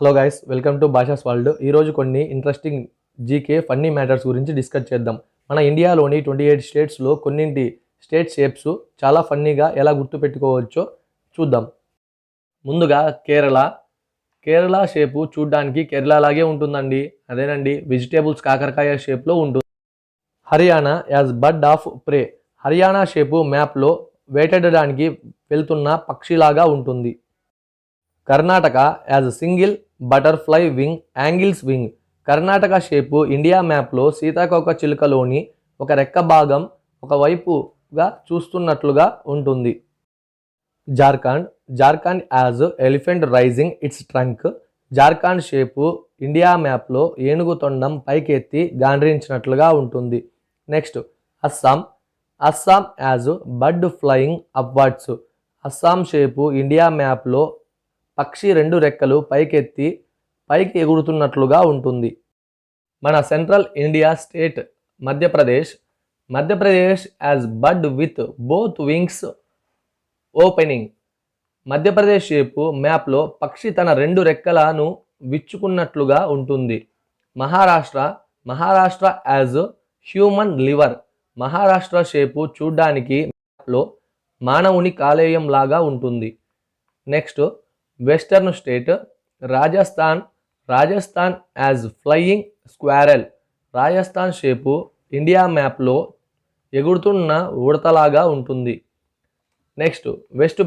Hello guys, welcome to Bhashas world. ఈరోజు కొన్ని interesting GK funny matters గురించి డిస్కస్ చేద్దాం. మన ఇండియాలోని 28 స్టేట్స్లో కొన్నింటి స్టేట్ షేప్స్ చాలా ఫన్నీగా ఎలా గుర్తుపెట్టుకోవచ్చో చూద్దాం. ముందుగా కేరళ షేపు చూడ్డానికి కేరళ లాగే ఉంటుందండి. అదేనండి, వెజిటేబుల్స్ కాకరకాయ షేప్లో ఉంటుంది. Haryana as bird of prey. Haryana shape మ్యాప్లో వేటాడడానికి వెళ్తున్న పక్షిలాగా ఉంటుంది. Karnataka as single butterfly wing angles wing. Karnataka shape India మ్యాప్లో సీతాకోక చిలుకలోని ఒక రెక్క భాగం ఒకవైపుగా చూస్తున్నట్లుగా ఉంటుంది. Jharkhand as elephant raising its trunk. Jharkhand shape India మ్యాప్లో ఏనుగు తొండం పైకెత్తి గాండ్రించినట్లుగా ఉంటుంది. Next Assam as bird flying upwards. Assam shape India మ్యాప్లో పక్షి రెండు రెక్కలు పైకి ఎగురుతున్నట్లుగా ఉంటుంది. మన central India state Madhya Pradesh as bird with both wings opening. Madhya Pradesh shape మ్యాప్లో పక్షి తన రెండు రెక్కలను విచ్చుకున్నట్లుగా ఉంటుంది. Maharashtra as human liver. Maharashtra shape చూడ్డానికి మ్యాప్లో మానవుని కాలేయం లాగా ఉంటుంది. Next western state Rajasthan as flying squirrel. Rajasthan shape India మ్యాప్లో ఎగురుతున్న ఉడతలాగా ఉంటుంది. Next West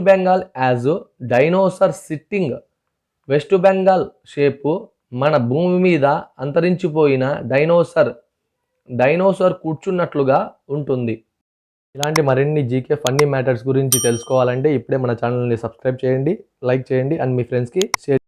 Bengal as dinosaur sitting. West Bengal shape మన భూమి మీద అంతరించిపోయిన డైనోసర్ కూర్చున్నట్లుగా ఉంటుంది. ఇలాంటి మరిన్ని జీకే ఫన్నీ మ్యాటర్స్ గురించి తెలుసుకోవాలంటే ఇప్పుడే మన ఛానల్ని సబ్స్క్రైబ్ చేయండి, లైక్ చేయండి అండ్ మీ ఫ్రెండ్స్కి షేర్